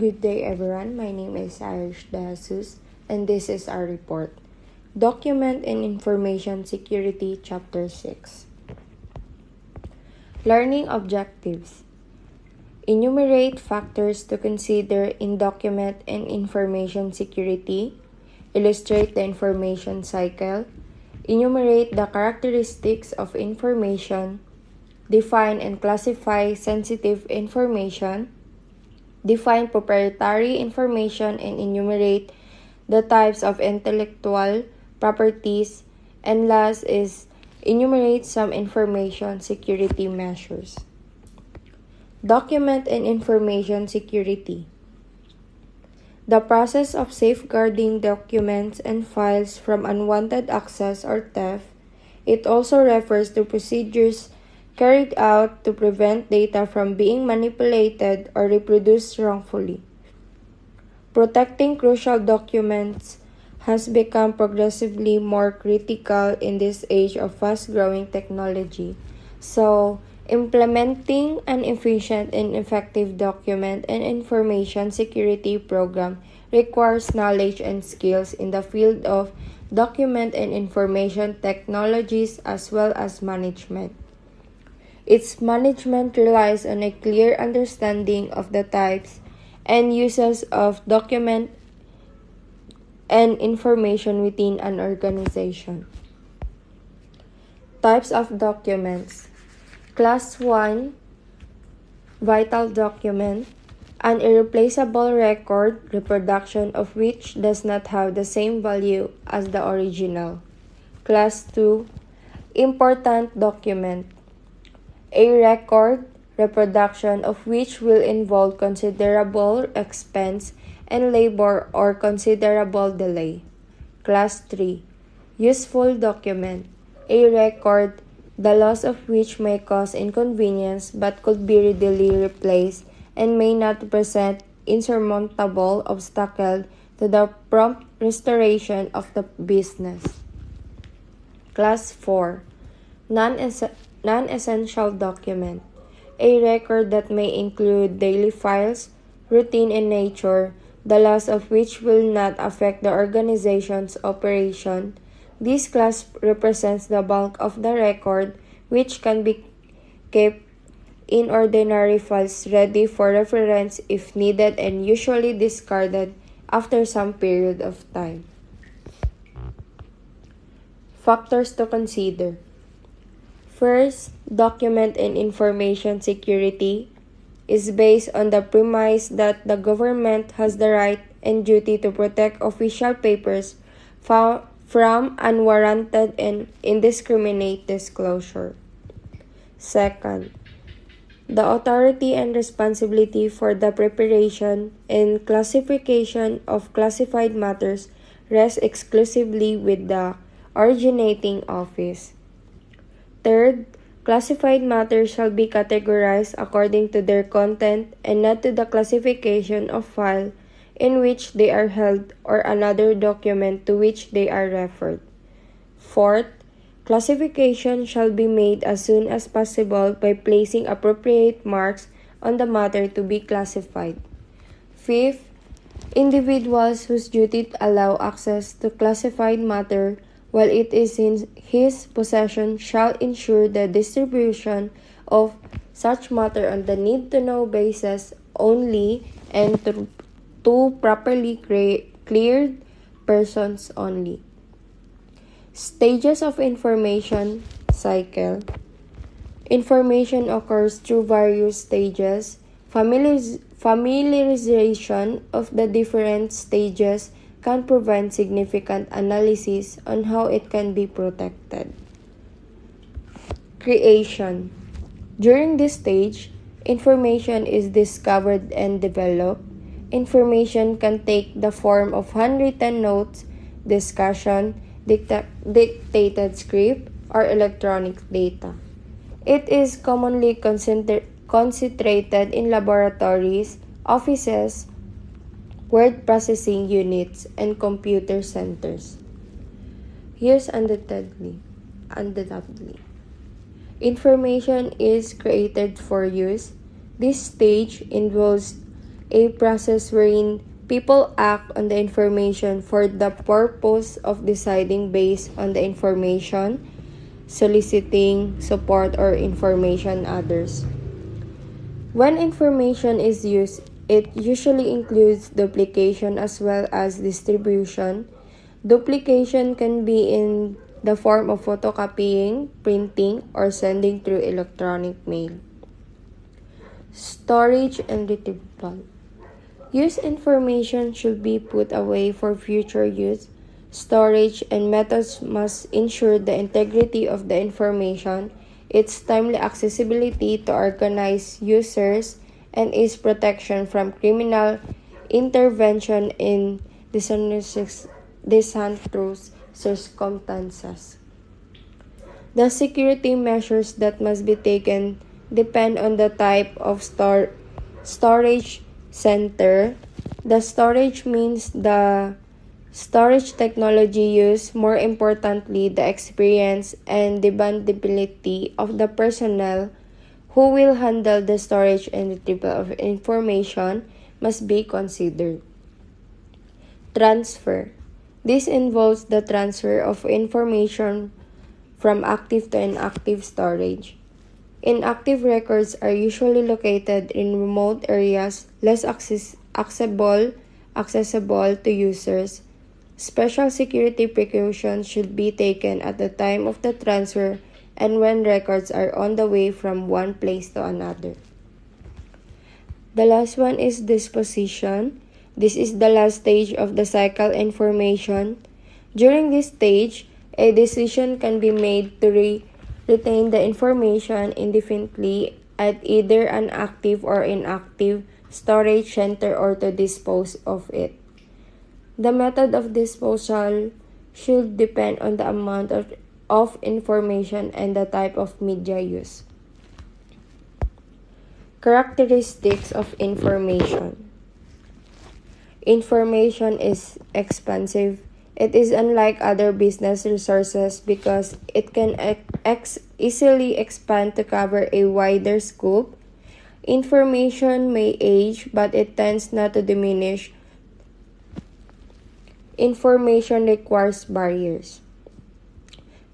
Good day, everyone. My name is Irish Jesus, and this is our report. Document and Information Security, Chapter 6. Learning Objectives. Enumerate factors to consider in document and information security. Illustrate the information cycle. Enumerate the characteristics of information. Define and classify sensitive information. Define proprietary information and enumerate the types of intellectual properties. And last is enumerate some information security measures. Document and information security. The process of safeguarding documents and files from unwanted access or theft. It also refers to procedures carried out to prevent data from being manipulated or reproduced wrongfully. Protecting crucial documents has become progressively more critical in this age of fast-growing technology. So, implementing an efficient and effective document and information security program requires knowledge and skills in the field of document and information technologies as well as management. Its management relies on a clear understanding of the types and uses of document and information within an organization. Types of documents. Class 1, vital document, an irreplaceable record, reproduction of which does not have the same value as the original. Class 2, important document, a record, reproduction of which will involve considerable expense and labor or considerable delay. Class 3, useful document, a record, the loss of which may cause inconvenience but could be readily replaced and may not present insurmountable obstacle to the prompt restoration of the business. Class 4, non-essential document, a record that may include daily files, routine in nature, the loss of which will not affect the organization's operation. This class represents the bulk of the record, which can be kept in ordinary files ready for reference if needed and usually discarded after some period of time. Factors to consider. First, document and information security is based on the premise that the government has the right and duty to protect official papers from unwarranted and indiscriminate disclosure. Second, the authority and responsibility for the preparation and classification of classified matters rests exclusively with the originating office. Third, classified matters shall be categorized according to their content and not to the classification of file in which they are held or another document to which they are referred. Fourth, classification shall be made as soon as possible by placing appropriate marks on the matter to be classified. Fifth, individuals whose duty allow access to classified matter while it is in his possession shall ensure the distribution of such matter on the need-to-know basis only and to properly cleared persons only. Stages of information cycle. Information occurs through various stages. Familiarization of the different stages can provide significant analysis on how it can be protected. Creation. During this stage, information is discovered and developed. Information can take the form of handwritten notes, discussion, dictated script, or electronic data. It is commonly concentrated in laboratories, offices, word processing units, and computer centers. Here's undoubtedly. Information is created for use. This stage involves a process wherein people act on the information for the purpose of deciding based on the information, soliciting support or information others. When information is used, it usually includes duplication as well as distribution. Duplication can be in the form of photocopying, printing, or sending through electronic mail. Storage and retrieval. Used information should be put away for future use. Storage and methods must ensure the integrity of the information, its timely accessibility to organized users, and its protection from criminal intervention in disastrous circumstances. The security measures that must be taken depend on the type of storage center. The storage means the storage technology used, more importantly, the experience and dependability of the personnel who will handle the storage and retrieval of information must be considered. Transfer. This involves the transfer of information from active to inactive storage. Inactive records are usually located in remote areas less accessible to users. Special security precautions should be taken at the time of the transfer and when records are on the way from one place to another. The last one is disposition. This is the last stage of the cycle information. During this stage, a decision can be made to retain the information indefinitely at either an active or inactive storage center or to dispose of it. The method of disposal should depend on the amount of information and the type of media used. Characteristics of information. Information is expansive. It is unlike other business resources because it can easily expand to cover a wider scope. Information may age, but it tends not to diminish. Information requires barriers.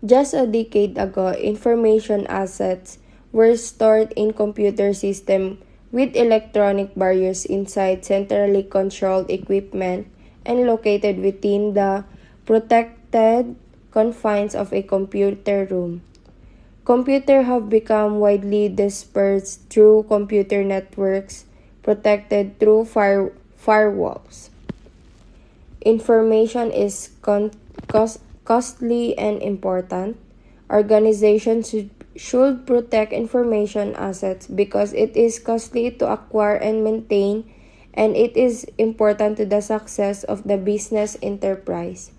Just a decade ago, information assets were stored in computer systems with electronic barriers inside centrally controlled equipment and located within the protected confines of a computer room. Computers have become widely dispersed through computer networks protected through firewalls. Information is costly and important. Organizations should protect information assets because it is costly to acquire and maintain, and it is important to the success of the business enterprise.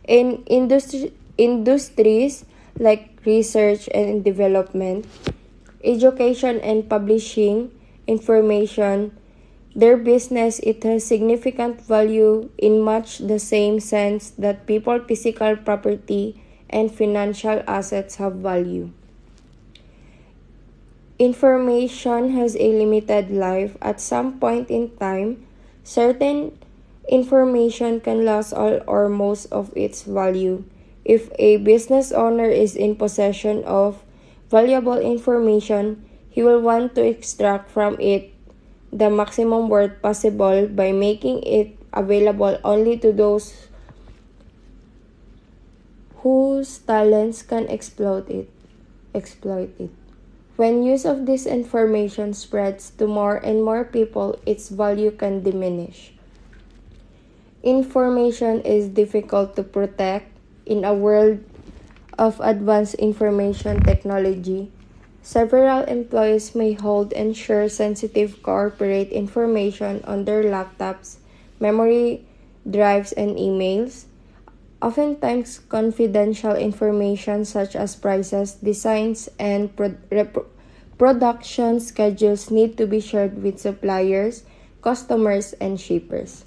In industries like research and development, education and publishing information, their business, it has significant value in much the same sense that people, physical property, and financial assets have value. Information has a limited life. At some point in time, certain information can lose all or most of its value. If a business owner is in possession of valuable information, he will want to extract from it the maximum worth possible by making it available only to those whose talents can exploit it. When use of this information spreads to more and more people, its value can diminish. Information is difficult to protect in a world of advanced information technology. Several employees may hold and share sensitive corporate information on their laptops, memory drives, and emails. Oftentimes, confidential information such as prices, designs, and production schedules need to be shared with suppliers, customers, and shippers.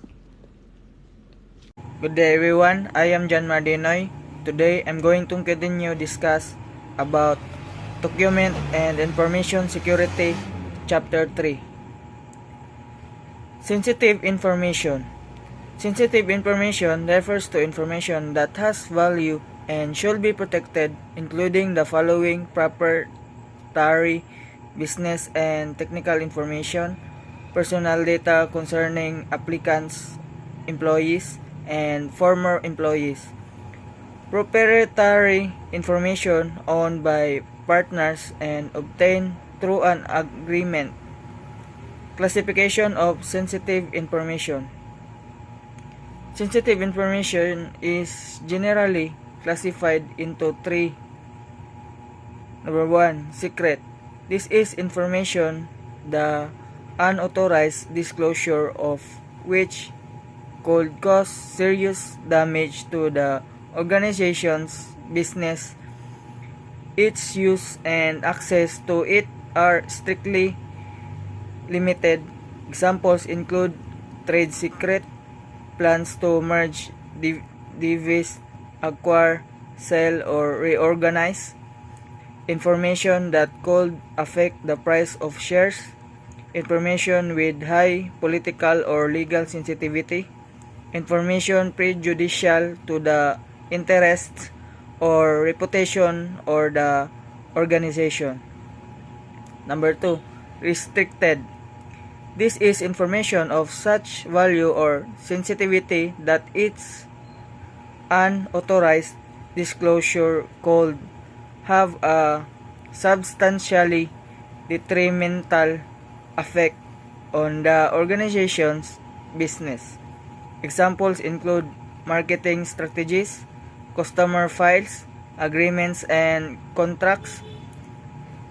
Good day everyone, I am John Mardinoy. Today I'm going to continue discuss about Document and Information Security Chapter 3. Sensitive information. Sensitive information refers to information that has value and should be protected, including the following: proprietary, business and technical information, personal data concerning applicants, employees, and former employees, proprietary information owned by partners and obtained through an agreement. Classification of sensitive information. Sensitive information is generally classified into three. Number 1, secret. This is information the unauthorized disclosure of which could cause serious damage to the organization's business. Its use and access to it are strictly limited. Examples include trade secret, plans to merge, divest, acquire, sell, or reorganize, information that could affect the price of shares, information with high political or legal sensitivity, information prejudicial to the interests or reputation or the organization. Number 2, restricted. This is information of such value or sensitivity that its unauthorized disclosure could have a substantially detrimental effect on the organization's business. Examples include marketing strategies, customer files, agreements and contracts,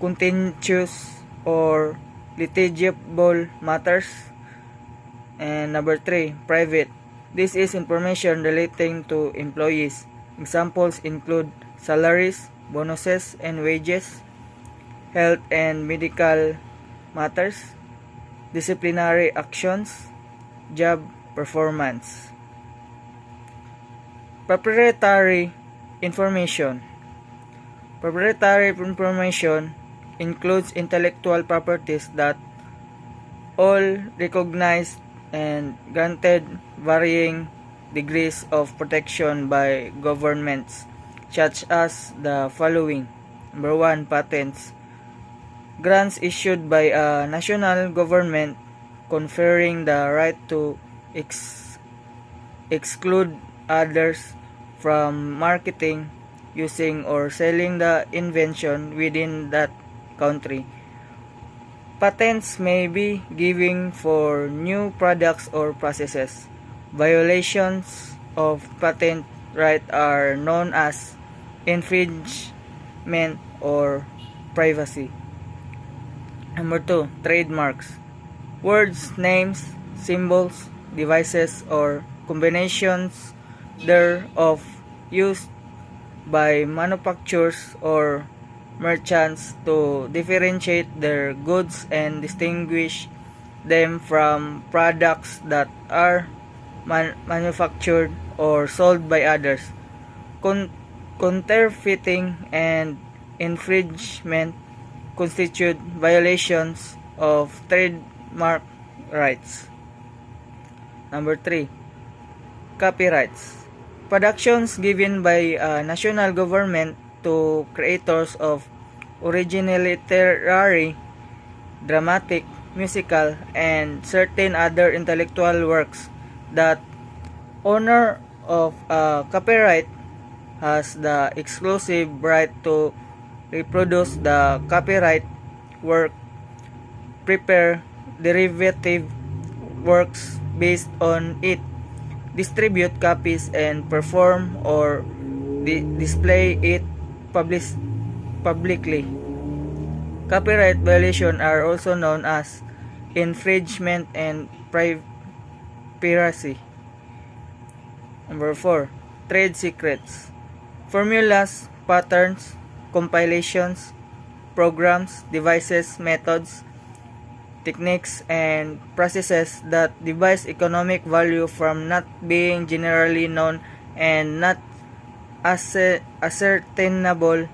contentious or litigible matters. And number 3, private. This is information relating to employees. Examples include salaries, bonuses and wages, health and medical matters, disciplinary actions, job performance. Proprietary information. Proprietary information includes intellectual properties that all recognized and granted varying degrees of protection by governments, such as the following. Number 1, patents. Grants issued by a national government conferring the right to exclude others from marketing, using or selling the invention within that country. Patents may be given for new products or processes. Violations of patent right are known as infringement or privacy. Number 2, trademarks. Words, names, symbols, devices, or combinations thereof used by manufacturers or merchants to differentiate their goods and distinguish them from products that are manufactured or sold by others. Counterfeiting and infringement constitute violations of trademark rights. Number 3, copyrights. Productions given by a national government to creators of original literary, dramatic, musical, and certain other intellectual works that owner of a copyright has the exclusive right to reproduce the copyright work, prepare derivative works based on it, distribute copies and perform or display it publicly. Copyright violations are also known as infringement and piracy. Number 4, trade secrets. Formulas, patterns, compilations, programs, devices, methods, techniques, and processes that devise economic value from not being generally known and not ascertainable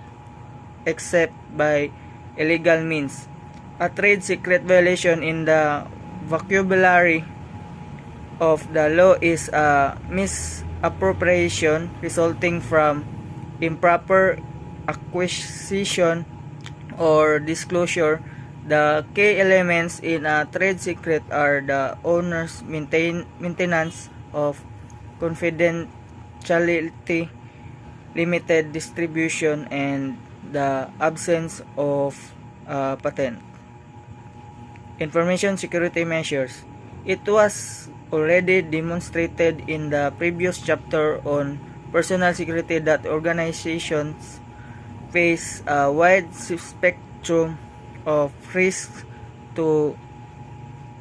except by illegal means. A trade secret violation in the vocabulary of the law is a misappropriation resulting from improper acquisition or disclosure. The key elements in a trade secret are the owner's maintenance of confidentiality, limited distribution, and the absence of patent. Information security measures. It was already demonstrated in the previous chapter on personal security that organizations face a wide spectrum of risks to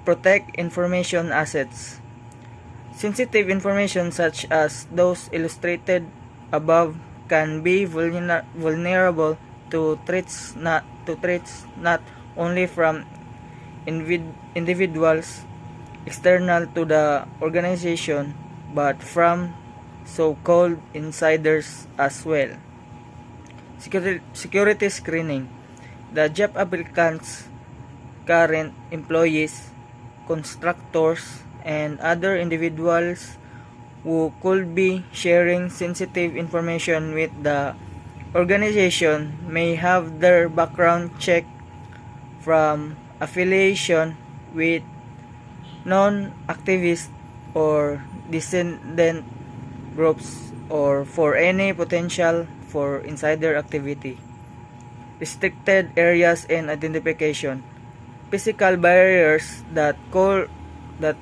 protect information assets. Sensitive information such as those illustrated above can be vulnerable to threats not only from individuals external to the organization but from so-called insiders as well. Security screening. The job applicants, current employees, contractors, and other individuals who could be sharing sensitive information with the organization may have their background checked from affiliation with non-activist or dissident groups or for any potential for insider activity. Restricted areas and identification. Physical barriers that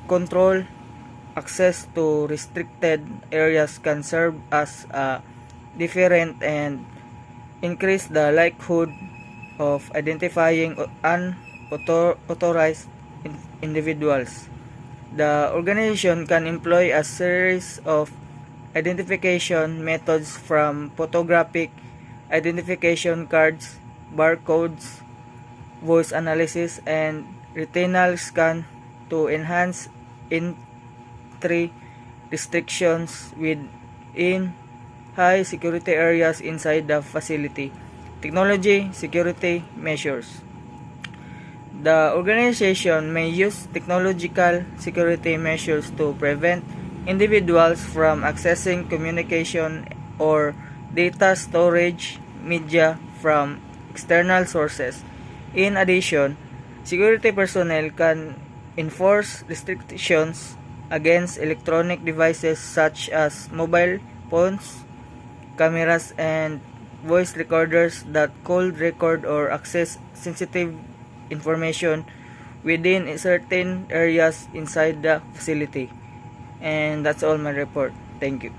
control access to restricted areas can serve as a deterrent and increase the likelihood of identifying unauthorized individuals. The organization can employ a series of identification methods from photographic identification cards, barcodes, voice analysis, and retinal scan to enhance entry restrictions within high security areas inside the facility. Technology security measures. The organization may use technological security measures to prevent individuals from accessing communication or data storage media from external sources. In addition, security personnel can enforce restrictions against electronic devices such as mobile phones, cameras, and voice recorders that could record or access sensitive information within certain areas inside the facility. And that's all my report. Thank you.